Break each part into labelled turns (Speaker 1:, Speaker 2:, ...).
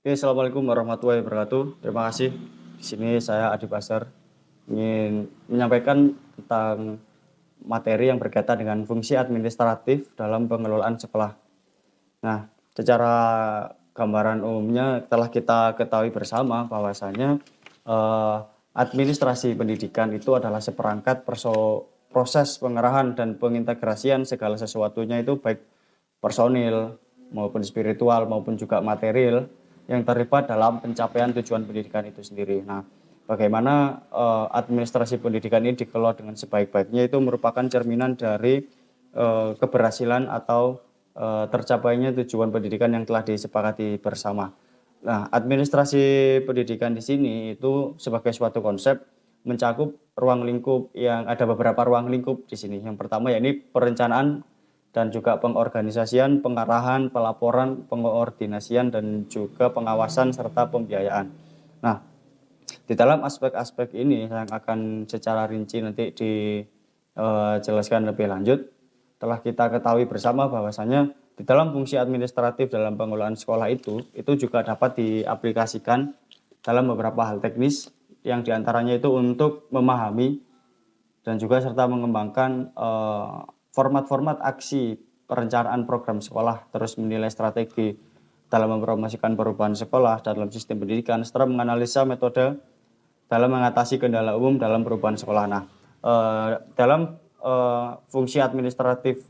Speaker 1: Oke, assalamualaikum warahmatullahi wabarakatuh. Terima kasih. Di sini saya Adi Pasar ingin menyampaikan tentang materi yang berkaitan dengan fungsi administratif dalam pengelolaan sekolah. Nah, secara gambaran umumnya telah kita ketahui bersama bahwasanya eh, administrasi pendidikan itu adalah seperangkat proses pengerahan dan pengintegrasian segala sesuatunya itu baik personil maupun spiritual maupun juga material yang terlibat dalam pencapaian tujuan pendidikan itu sendiri. Nah, bagaimana administrasi pendidikan ini dikelola dengan sebaik-baiknya itu merupakan cerminan dari keberhasilan atau tercapainya tujuan pendidikan yang telah disepakati bersama. Nah, administrasi pendidikan di sini itu sebagai suatu konsep mencakup ruang lingkup yang ada beberapa ruang lingkup di sini. Yang pertama yakni perencanaan dan juga pengorganisasian, pengarahan, pelaporan, pengoordinasian dan juga pengawasan serta pembiayaan. Nah, di dalam aspek-aspek ini yang akan secara rinci nanti dijelaskan lebih lanjut, telah kita ketahui bersama bahwasanya di dalam fungsi administratif dalam pengelolaan sekolah itu juga dapat diaplikasikan dalam beberapa hal teknis yang diantaranya itu untuk memahami dan juga serta mengembangkan format-format aksi perencanaan program sekolah, terus menilai strategi dalam mempromosikan perubahan sekolah dalam sistem pendidikan, serta menganalisa metode dalam mengatasi kendala umum dalam perubahan sekolah. Nah, dalam fungsi administratif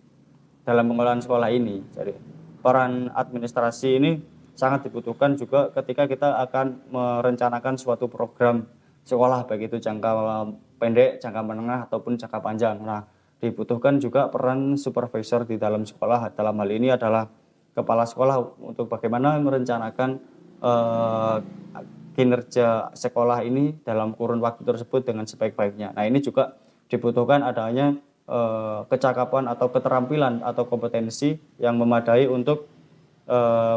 Speaker 1: dalam pengelolaan sekolah ini, jadi peran administrasi ini sangat dibutuhkan juga ketika kita akan merencanakan suatu program sekolah, baik itu jangka pendek, jangka menengah ataupun jangka panjang. Nah, dibutuhkan juga peran supervisor di dalam sekolah. Dalam hal ini adalah kepala sekolah untuk bagaimana merencanakan kinerja sekolah ini dalam kurun waktu tersebut dengan sebaik-baiknya. Nah, ini juga dibutuhkan adanya kecakapan atau keterampilan atau kompetensi yang memadai untuk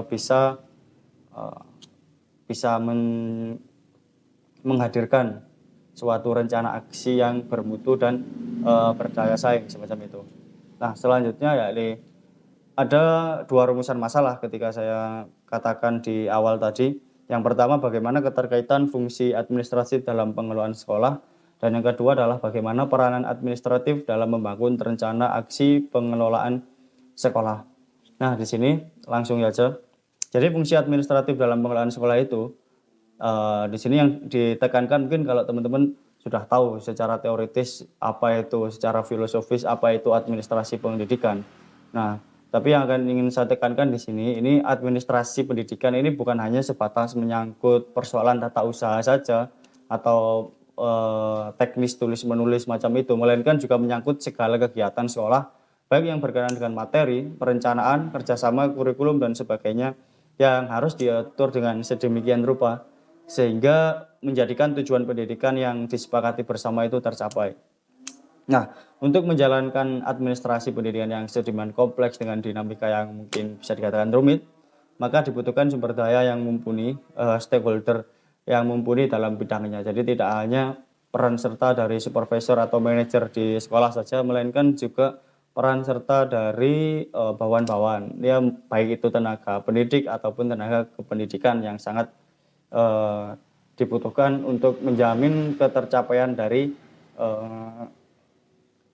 Speaker 1: bisa menghadirkan suatu rencana aksi yang bermutu dan berdaya saing semacam itu. Nah, selanjutnya yakni ada dua rumusan masalah ketika saya katakan di awal tadi. Yang pertama bagaimana keterkaitan fungsi administratif dalam pengelolaan sekolah, dan yang kedua adalah bagaimana peranan administratif dalam membangun rencana aksi pengelolaan sekolah. Nah, di sini langsung saja. Jadi fungsi administratif dalam pengelolaan sekolah itu di sini yang ditekankan mungkin kalau teman-teman sudah tahu secara teoritis apa itu, secara filosofis apa itu administrasi pendidikan. Nah, tapi yang akan ingin saya tekankan di sini, ini administrasi pendidikan ini bukan hanya sebatas menyangkut persoalan tata usaha saja atau teknis tulis menulis macam itu, melainkan juga menyangkut segala kegiatan sekolah, baik yang berkaitan dengan materi, perencanaan, kerjasama, kurikulum dan sebagainya yang harus diatur dengan sedemikian rupa sehingga menjadikan tujuan pendidikan yang disepakati bersama itu tercapai. Nah, untuk menjalankan administrasi pendidikan yang sedemikian kompleks dengan dinamika yang mungkin bisa dikatakan rumit, maka dibutuhkan sumber daya yang mumpuni, stakeholder yang mumpuni dalam bidangnya. Jadi tidak hanya peran serta dari supervisor atau manajer di sekolah saja, melainkan juga peran serta dari bawahan-bawahan, ya baik itu tenaga pendidik ataupun tenaga kependidikan yang sangat dibutuhkan untuk menjamin ketercapaian dari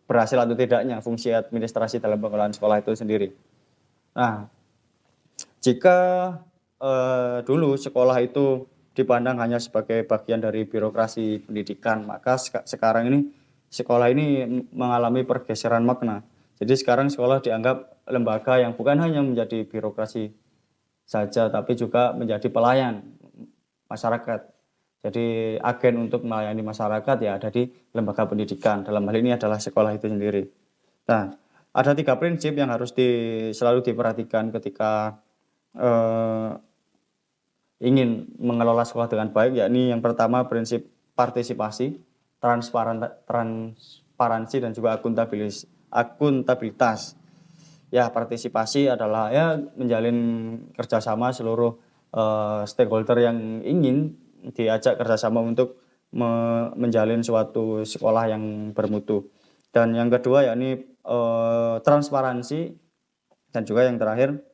Speaker 1: berhasil atau tidaknya fungsi administrasi dalam pengelolaan sekolah itu sendiri. Nah, jika dulu sekolah itu dipandang hanya sebagai bagian dari birokrasi pendidikan, maka sekarang ini sekolah ini mengalami pergeseran makna. Jadi sekarang sekolah dianggap lembaga yang bukan hanya menjadi birokrasi saja, tapi juga menjadi pelayan masyarakat. Jadi agen untuk melayani masyarakat ya ada di lembaga pendidikan. Dalam hal ini adalah sekolah itu sendiri. Nah, ada 3 prinsip yang harus selalu diperhatikan ketika ingin mengelola sekolah dengan baik, yakni yang pertama prinsip partisipasi, transparansi dan juga akuntabilitas. Ya, partisipasi adalah ya menjalin kerjasama seluruh stakeholder yang ingin diajak kerjasama untuk menjalin suatu sekolah yang bermutu. Dan yang kedua yakni transparansi dan juga yang terakhir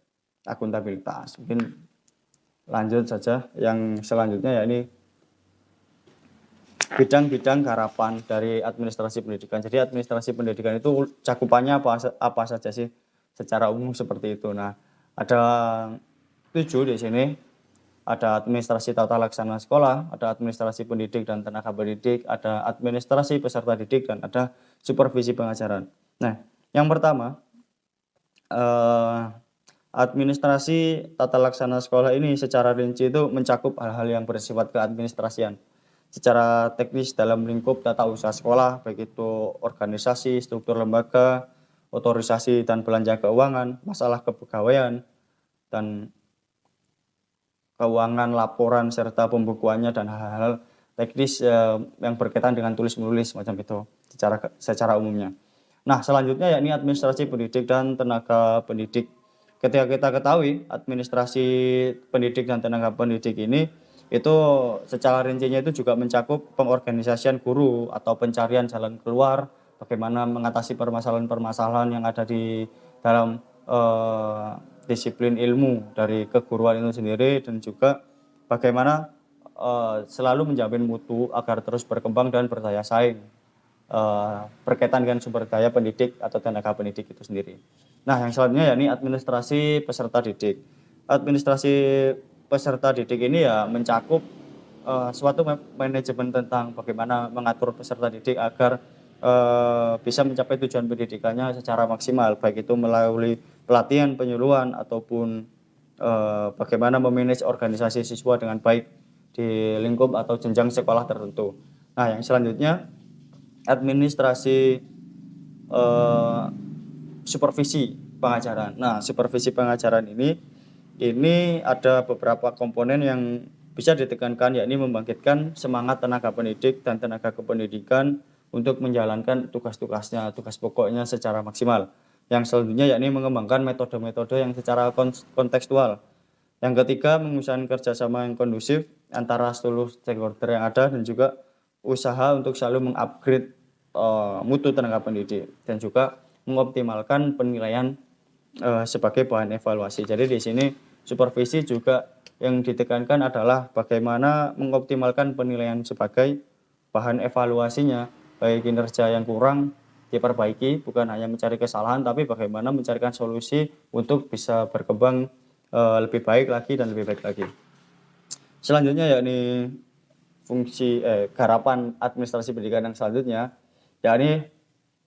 Speaker 1: akuntabilitas. Mungkin lanjut saja yang selanjutnya, yakni bidang-bidang garapan dari administrasi pendidikan. Jadi administrasi pendidikan itu cakupannya apa saja sih secara umum seperti itu. Nah, ada 7 di sini. Ada administrasi tata laksana sekolah, ada administrasi pendidik dan tenaga pendidik, ada administrasi peserta didik, dan ada supervisi pengajaran. Nah, yang pertama, administrasi tata laksana sekolah ini secara rinci itu mencakup hal-hal yang bersifat keadministrasian. Secara teknis dalam lingkup tata usaha sekolah, baik itu organisasi, struktur lembaga, otorisasi dan belanja keuangan, masalah kepegawaian, dan keuangan, laporan, serta pembukuannya, dan hal-hal teknis yang berkaitan dengan tulis-menulis macam itu secara umumnya. Nah, selanjutnya yakni administrasi pendidik dan tenaga pendidik. Ketika kita ketahui administrasi pendidik dan tenaga pendidik ini itu secara rincinya itu juga mencakup pengorganisasian guru atau pencarian jalan keluar, bagaimana mengatasi permasalahan-permasalahan yang ada di dalam disiplin ilmu dari keguruan itu sendiri, dan juga bagaimana selalu menjamin mutu agar terus berkembang dan berdaya saing berkaitan dengan sumber daya pendidik atau tenaga pendidik itu sendiri. Nah, yang selanjutnya yakni administrasi peserta didik. Administrasi peserta didik ini ya mencakup suatu manajemen tentang bagaimana mengatur peserta didik agar bisa mencapai tujuan pendidikannya secara maksimal, baik itu melalui pelatihan, penyuluhan, ataupun bagaimana memanage organisasi siswa dengan baik di lingkup atau jenjang sekolah tertentu. Nah, yang selanjutnya administrasi supervisi pengajaran. Nah, supervisi pengajaran ini ada beberapa komponen yang bisa ditekankan, yakni membangkitkan semangat tenaga pendidik dan tenaga kependidikan untuk menjalankan tugas-tugasnya, tugas pokoknya secara maksimal. Yang selanjutnya yakni mengembangkan metode-metode yang secara kontekstual. Yang ketiga, mengusahakan kerjasama yang kondusif antara seluruh stakeholder yang ada, dan juga usaha untuk selalu mengupgrade mutu tenaga pendidik, dan juga mengoptimalkan penilaian sebagai bahan evaluasi. Jadi di sini supervisi juga yang ditekankan adalah bagaimana mengoptimalkan penilaian sebagai bahan evaluasinya, baik kinerja yang kurang diperbaiki, bukan hanya mencari kesalahan, tapi bagaimana mencarikan solusi untuk bisa berkembang lebih baik lagi dan lebih baik lagi. Selanjutnya yakni fungsi garapan administrasi pendidikan yang selanjutnya, yakni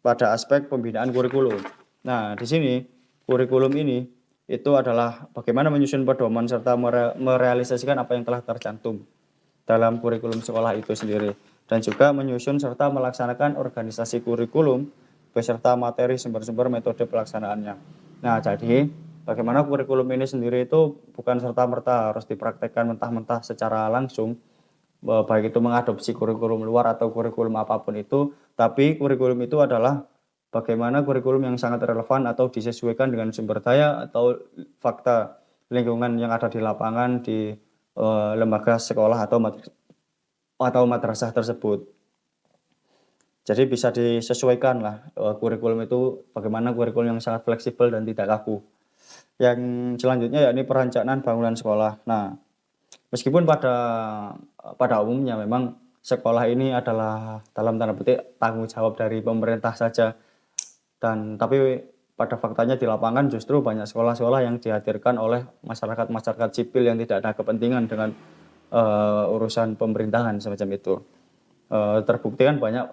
Speaker 1: pada aspek pembinaan kurikulum. Nah, di sini kurikulum ini itu adalah bagaimana menyusun pedoman serta merealisasikan apa yang telah tercantum dalam kurikulum sekolah itu sendiri, dan juga menyusun serta melaksanakan organisasi kurikulum beserta materi, sumber-sumber, metode pelaksanaannya. Nah, jadi bagaimana kurikulum ini sendiri itu bukan serta-merta harus dipraktekkan mentah-mentah secara langsung, baik itu mengadopsi kurikulum luar atau kurikulum apapun itu, tapi kurikulum itu adalah bagaimana kurikulum yang sangat relevan atau disesuaikan dengan sumber daya atau fakta lingkungan yang ada di lapangan, di lembaga sekolah atau madrasah tersebut. Jadi bisa disesuaikan lah kurikulum itu, bagaimana kurikulum yang sangat fleksibel dan tidak kaku. Yang selanjutnya yakni perencanaan bangunan sekolah. Nah, meskipun pada umumnya memang sekolah ini adalah dalam tanda petik tanggung jawab dari pemerintah saja, tapi pada faktanya di lapangan justru banyak sekolah-sekolah yang dihadirkan oleh masyarakat sipil yang tidak ada kepentingan dengan urusan pemerintahan semacam itu. Terbukti kan banyak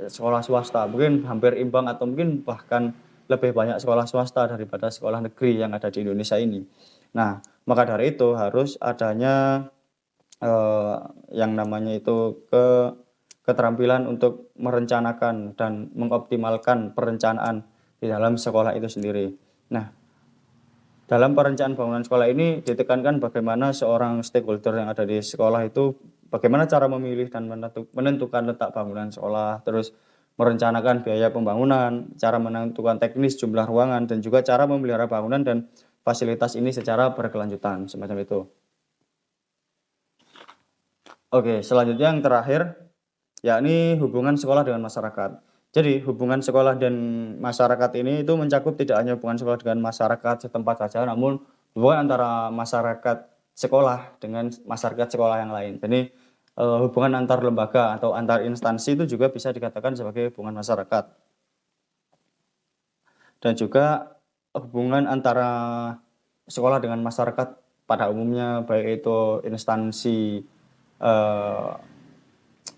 Speaker 1: sekolah swasta, mungkin hampir imbang atau mungkin bahkan lebih banyak sekolah swasta daripada sekolah negeri yang ada di Indonesia ini. Nah, maka dari itu harus adanya yang namanya itu keterampilan untuk merencanakan dan mengoptimalkan perencanaan di dalam sekolah itu sendiri. Nah, dalam perencanaan bangunan sekolah ini ditekankan bagaimana seorang stakeholder yang ada di sekolah itu bagaimana cara memilih dan menentukan letak bangunan sekolah, terus merencanakan biaya pembangunan, cara menentukan teknis jumlah ruangan, dan juga cara memelihara bangunan dan fasilitas ini secara berkelanjutan, semacam itu. Oke, selanjutnya yang terakhir, yakni hubungan sekolah dengan masyarakat. Jadi hubungan sekolah dan masyarakat ini itu mencakup tidak hanya hubungan sekolah dengan masyarakat setempat saja, namun hubungan antara masyarakat sekolah dengan masyarakat sekolah yang lain. Jadi hubungan antar lembaga atau antar instansi itu juga bisa dikatakan sebagai hubungan masyarakat. Dan juga hubungan antara sekolah dengan masyarakat pada umumnya, baik itu instansi,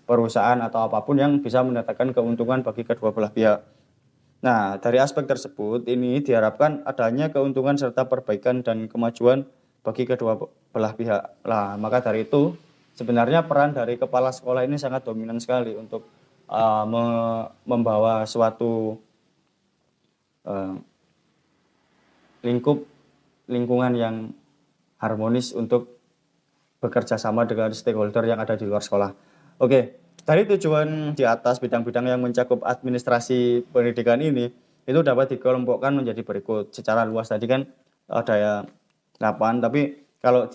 Speaker 1: perusahaan atau apapun yang bisa mendatangkan keuntungan bagi kedua belah pihak. Nah, dari aspek tersebut ini diharapkan adanya keuntungan serta perbaikan dan kemajuan bagi kedua belah pihak. Nah, maka dari itu sebenarnya peran dari kepala sekolah ini sangat dominan sekali untuk membawa suatu lingkungan yang harmonis untuk bekerja sama dengan stakeholder yang ada di luar sekolah. Oke, dari tujuan di atas bidang-bidang yang mencakup administrasi pendidikan ini itu dapat dikelompokkan menjadi berikut. Secara luas tadi kan ada ya 8, tapi kalau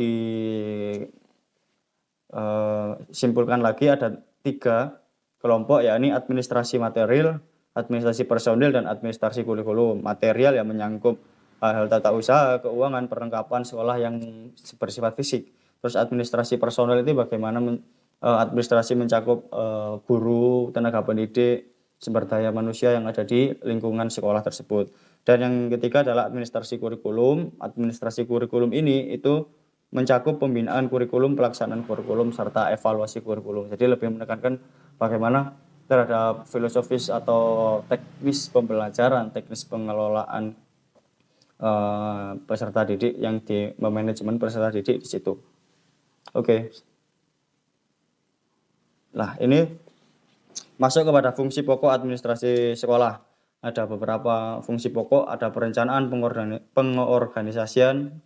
Speaker 1: simpulkan lagi ada 3 kelompok, yakni administrasi material, administrasi personil, dan administrasi kurikulum. Material yang menyangkut hal tata usaha, keuangan, perlengkapan sekolah yang bersifat fisik. Terus administrasi personil itu bagaimana administrasi mencakup guru, tenaga pendidik, sumber daya manusia yang ada di lingkungan sekolah tersebut. Dan yang ketiga adalah administrasi kurikulum. Administrasi kurikulum ini itu mencakup pembinaan kurikulum, pelaksanaan kurikulum, serta evaluasi kurikulum. Jadi lebih menekankan bagaimana terhadap filosofis atau teknis pembelajaran, teknis pengelolaan peserta didik yang di manajemen peserta didik di situ. Oke. Nah, ini masuk kepada fungsi pokok administrasi sekolah. Ada beberapa fungsi pokok, ada perencanaan, pengorganisasian,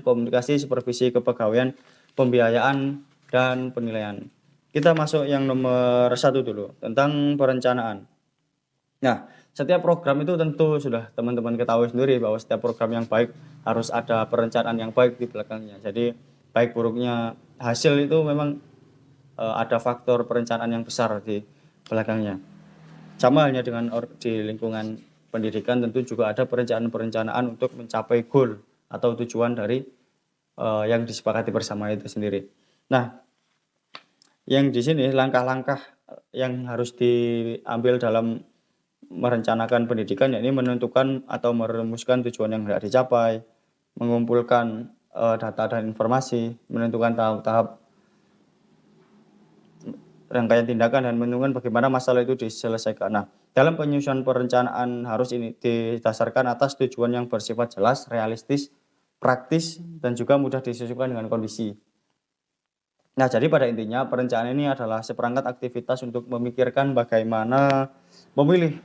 Speaker 1: komunikasi, supervisi kepegawaian, pembiayaan, dan penilaian. Kita masuk yang nomor 1 dulu, tentang perencanaan. Nah, setiap program itu tentu sudah teman-teman ketahui sendiri bahwa setiap program yang baik harus ada perencanaan yang baik di belakangnya. Jadi baik buruknya hasil itu memang ada faktor perencanaan yang besar di belakangnya. Sama halnya dengan di lingkungan pendidikan, tentu juga ada perencanaan-perencanaan untuk mencapai goal atau tujuan dari yang disepakati bersama itu sendiri. Nah, yang di sini langkah-langkah yang harus diambil dalam merencanakan pendidikan, yakni menentukan atau merumuskan tujuan yang hendak dicapai, mengumpulkan data dan informasi, menentukan tahap-tahap rangkaian tindakan, dan menentukan bagaimana masalah itu diselesaikan. Nah, dalam penyusunan perencanaan harus ini didasarkan atas tujuan yang bersifat jelas, realistis, praktis, dan juga mudah disesuaikan dengan kondisi. Nah, jadi pada intinya perencanaan ini adalah seperangkat aktivitas untuk memikirkan bagaimana memilih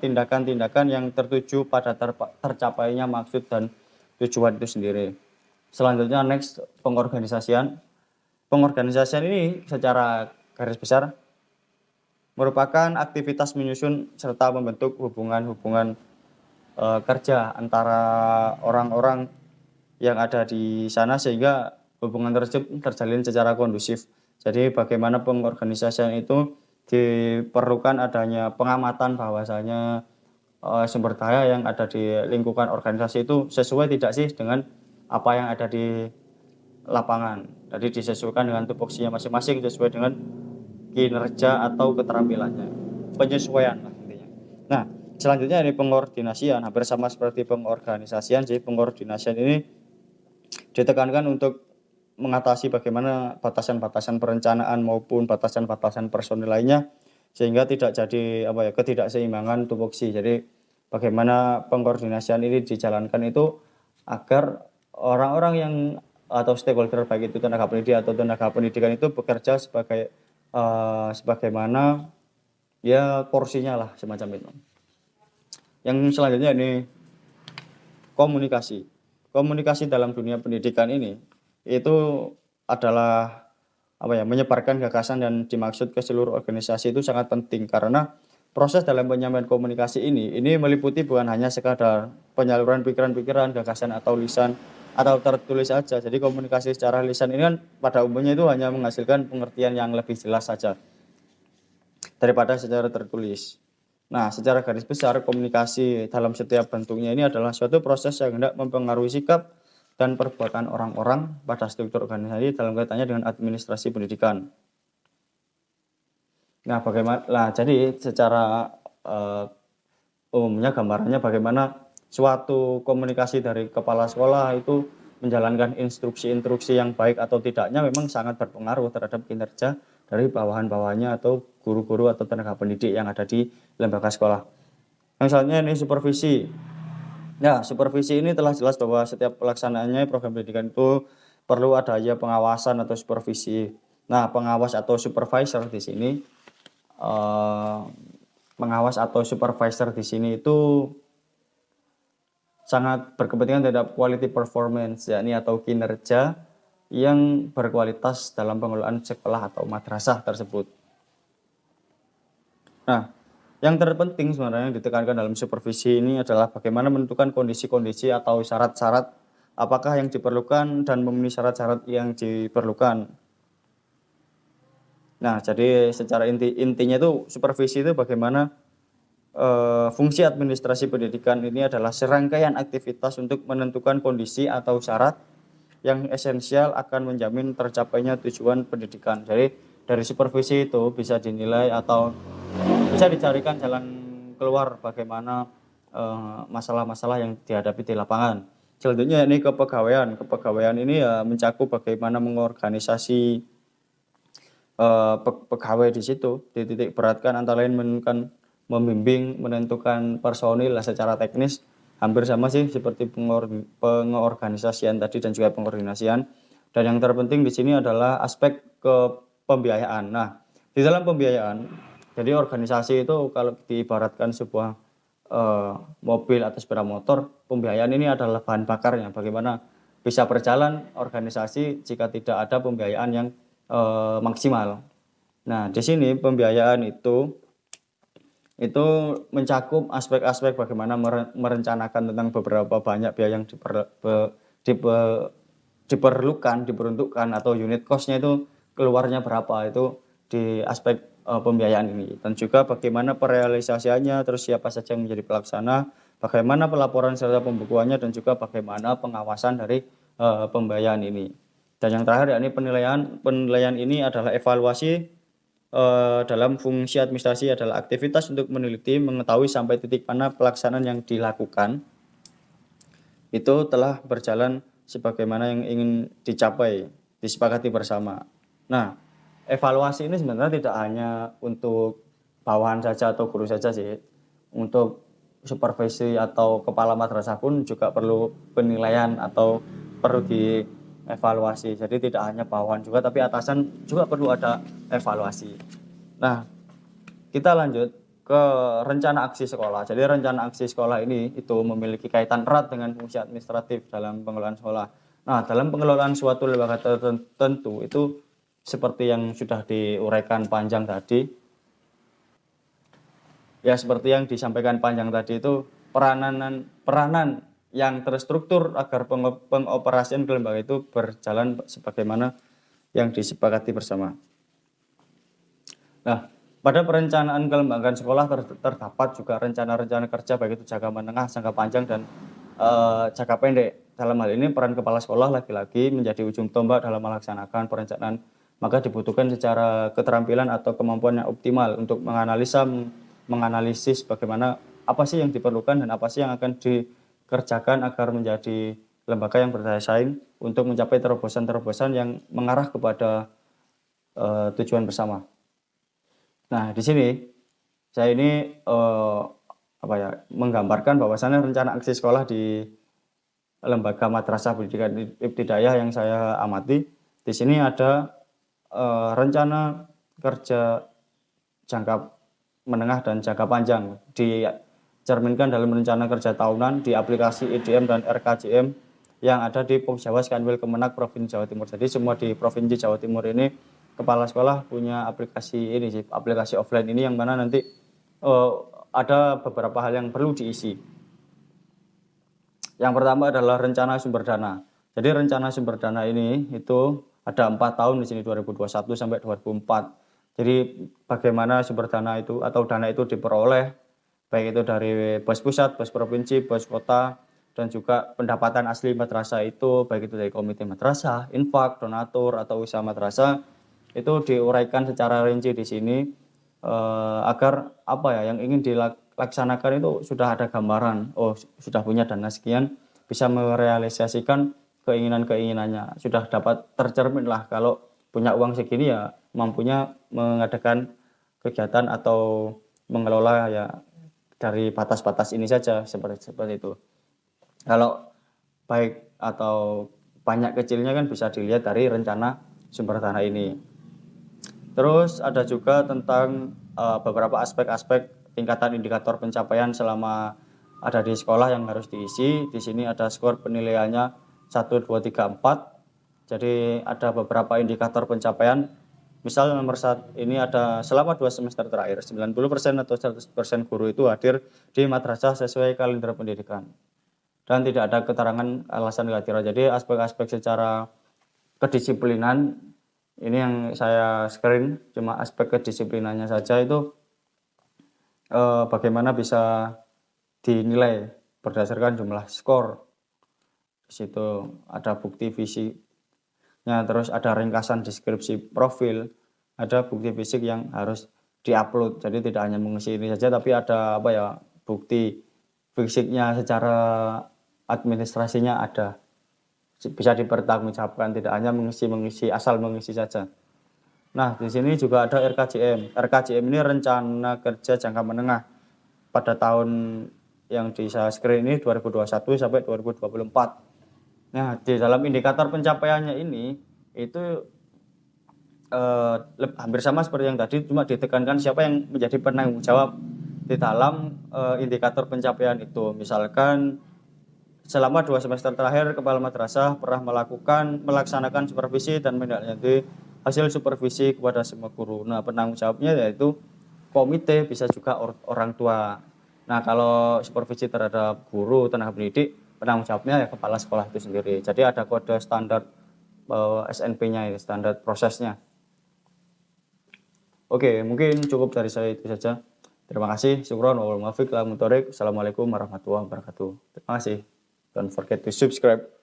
Speaker 1: tindakan-tindakan yang tertuju pada tercapainya maksud dan tujuan itu sendiri. Selanjutnya next, pengorganisasian. Pengorganisasian ini secara garis besar merupakan aktivitas menyusun serta membentuk hubungan-hubungan kerja antara orang-orang yang ada di sana sehingga hubungan tersebut terjalin secara kondusif. Jadi bagaimana pengorganisasian itu diperlukan adanya pengamatan bahwasanya sumber daya yang ada di lingkungan organisasi itu sesuai tidak sih dengan apa yang ada di lapangan. Jadi disesuaikan dengan tupoksinya masing-masing sesuai dengan kinerja atau keterampilannya. Penyesuaian lah intinya. Nah, selanjutnya ini pengkoordinasian, hampir sama seperti pengorganisasian. Jadi pengkoordinasian ini ditekankan untuk mengatasi bagaimana batasan-batasan perencanaan maupun batasan-batasan personil lainnya sehingga tidak jadi ketidakseimbangan tupoksi. Jadi bagaimana pengkoordinasian ini dijalankan itu agar orang-orang yang atau stakeholder baik itu tenaga pendidik atau tenaga pendidikan itu bekerja sebagai sebagaimana ya porsinya lah, semacam itu. Yang selanjutnya ini komunikasi. Komunikasi dalam dunia pendidikan ini itu adalah menyebarkan gagasan dan dimaksud ke seluruh organisasi itu sangat penting, karena proses dalam penyampaian komunikasi ini meliputi bukan hanya sekadar penyaluran pikiran-pikiran, gagasan atau lisan atau tertulis saja. Jadi komunikasi secara lisan ini kan pada umumnya itu hanya menghasilkan pengertian yang lebih jelas saja daripada secara tertulis. Nah, secara garis besar komunikasi dalam setiap bentuknya ini adalah suatu proses yang hendak mempengaruhi sikap, dan perbuatan orang-orang pada struktur organisasi dalam kaitannya dengan administrasi pendidikan. Nah, jadi secara umumnya gambarannya bagaimana suatu komunikasi dari kepala sekolah itu menjalankan instruksi-instruksi yang baik atau tidaknya memang sangat berpengaruh terhadap kinerja dari bawahan-bawahannya atau guru-guru atau tenaga pendidik yang ada di lembaga sekolah. Misalnya ini supervisi. Ya, supervisi ini telah jelas bahwa setiap pelaksanaannya program pendidikan itu perlu adanya pengawasan atau supervisi. Nah, pengawas atau supervisor di sini pengawas atau supervisor di sini itu sangat berkepentingan terhadap quality performance, yakni atau kinerja yang berkualitas dalam pengelolaan sekolah atau madrasah tersebut. Nah, yang terpenting sebenarnya yang ditekankan dalam supervisi ini adalah bagaimana menentukan kondisi-kondisi atau syarat-syarat apakah yang diperlukan dan memenuhi syarat-syarat yang diperlukan. Nah, jadi secara intinya itu supervisi itu bagaimana fungsi administrasi pendidikan ini adalah serangkaian aktivitas untuk menentukan kondisi atau syarat yang esensial akan menjamin tercapainya tujuan pendidikan. Jadi dari supervisi itu bisa dinilai atau bisa dicarikan jalan keluar bagaimana masalah-masalah yang dihadapi di lapangan. Selanjutnya ini kepegawaian. Kepegawaian ini ya mencakup bagaimana mengorganisasi pegawai di situ, dititik beratkan antara lain menentukan, membimbing, menentukan personil secara teknis, hampir sama sih seperti pengorganisasian tadi dan juga pengkoordinasian. Dan yang terpenting di sini adalah aspek pembiayaan. Nah, di dalam pembiayaan, jadi organisasi itu kalau diibaratkan sebuah mobil atau sepeda motor, pembiayaan ini adalah bahan bakarnya. Bagaimana bisa berjalan organisasi jika tidak ada pembiayaan yang maksimal. Nah, di sini pembiayaan itu mencakup aspek-aspek bagaimana merencanakan tentang beberapa banyak biaya yang diperuntukkan atau unit cost-nya itu keluarnya berapa, itu di aspek pembiayaan ini, dan juga bagaimana perealisasiannya, terus siapa saja yang menjadi pelaksana, bagaimana pelaporan serta pembukuannya, dan juga bagaimana pengawasan dari pembiayaan ini. Dan yang terakhir yakni penilaian ini adalah evaluasi dalam fungsi administrasi adalah aktivitas untuk meneliti, mengetahui sampai titik mana pelaksanaan yang dilakukan itu telah berjalan sebagaimana yang ingin dicapai, disepakati bersama. Nah, evaluasi ini sebenarnya tidak hanya untuk bawahan saja atau guru saja sih. Untuk supervisi atau kepala madrasah pun juga perlu penilaian atau perlu dievaluasi. Jadi tidak hanya bawahan juga, tapi atasan juga perlu ada evaluasi. Nah, kita lanjut ke rencana aksi sekolah. Jadi rencana aksi sekolah ini itu memiliki kaitan erat dengan fungsi administratif dalam pengelolaan sekolah. Nah, dalam pengelolaan suatu lembaga tertentu itu seperti yang sudah diuraikan panjang tadi, ya seperti yang disampaikan panjang tadi itu peranan yang terstruktur agar pengoperasian lembaga itu berjalan sebagaimana yang disepakati bersama. Nah, pada perencanaan kelembagaan sekolah terdapat juga rencana-rencana kerja baik itu jangka menengah, jangka panjang, dan jangka pendek. Dalam hal ini peran kepala sekolah lagi-lagi menjadi ujung tombak dalam melaksanakan perencanaan. Maka dibutuhkan secara keterampilan atau kemampuan yang optimal untuk menganalisis bagaimana apa sih yang diperlukan dan apa sih yang akan dikerjakan agar menjadi lembaga yang berdaya saing untuk mencapai terobosan-terobosan yang mengarah kepada tujuan bersama. Nah, di sini saya ini menggambarkan bahwasannya rencana aksi sekolah di lembaga madrasah pendidikan ibtidaiyah yang saya amati. Di sini ada rencana kerja jangka menengah dan jangka panjang dicerminkan dalam rencana kerja tahunan di aplikasi IDM dan RKJM yang ada di Pokjawas Kanwil Kemenak Provinsi Jawa Timur. Jadi semua di Provinsi Jawa Timur ini kepala sekolah punya aplikasi offline ini yang mana nanti ada beberapa hal yang perlu diisi. Yang pertama adalah rencana sumber dana. Jadi rencana sumber dana ini itu ada 4 tahun di sini, 2021 sampai 2004. Jadi bagaimana sumber dana itu atau dana itu diperoleh, baik itu dari BES pusat, BES provinsi, BES kota, dan juga pendapatan asli madrasah itu baik itu dari komite madrasah, infak, donatur atau usaha madrasah itu diuraikan secara rinci di sini agar apa ya yang ingin dilaksanakan itu sudah ada gambaran, oh sudah punya dana sekian bisa merealisasikan keinginan-keinginannya, sudah dapat tercermin lah kalau punya uang segini ya mampunya mengadakan kegiatan atau mengelola ya dari batas-batas ini saja seperti itu. Kalau baik atau banyak kecilnya kan bisa dilihat dari rencana sumber dana ini. Terus ada juga tentang beberapa aspek-aspek tingkatan indikator pencapaian selama ada di sekolah yang harus diisi. Di sini ada skor penilaiannya 1, 2, 3, 4. Jadi ada beberapa indikator pencapaian. Misal nomor 1 ini ada selama 2 semester terakhir 90% atau 100% guru itu hadir di madrasah sesuai kalender pendidikan. Dan tidak ada keterangan alasan kehadiran. Jadi aspek-aspek secara kedisiplinan ini yang saya screen cuma aspek kedisiplinannya saja itu bagaimana bisa dinilai berdasarkan jumlah skor. Di situ ada bukti fisiknya, terus ada ringkasan deskripsi profil, ada bukti fisik yang harus diupload. Jadi tidak hanya mengisi ini saja tapi ada apa ya bukti fisiknya secara administrasinya ada, bisa dipertanggungjawabkan, tidak hanya mengisi asal mengisi saja. Nah di sini juga ada RKJM. RKJM ini rencana kerja jangka menengah pada tahun yang di saya screen ini 2021 sampai 2024. Nah di dalam indikator pencapaiannya ini itu hampir sama seperti yang tadi, cuma ditekankan siapa yang menjadi penanggung jawab di dalam indikator pencapaian itu. Misalkan selama 2 semester terakhir, kepala madrasah pernah melaksanakan supervisi dan menindaklanjuti hasil supervisi kepada semua guru. Nah, penanggung jawabnya yaitu komite, bisa juga orang tua. Nah, kalau supervisi terhadap guru, tenaga pendidik, penanggung jawabnya ya kepala sekolah itu sendiri. Jadi ada kode standar SNP-nya, standar prosesnya. Oke, mungkin cukup dari saya itu saja. Terima kasih. Syukron wal muwaffiq. Assalamualaikum warahmatullahi wabarakatuh. Terima kasih. Don't forget to subscribe.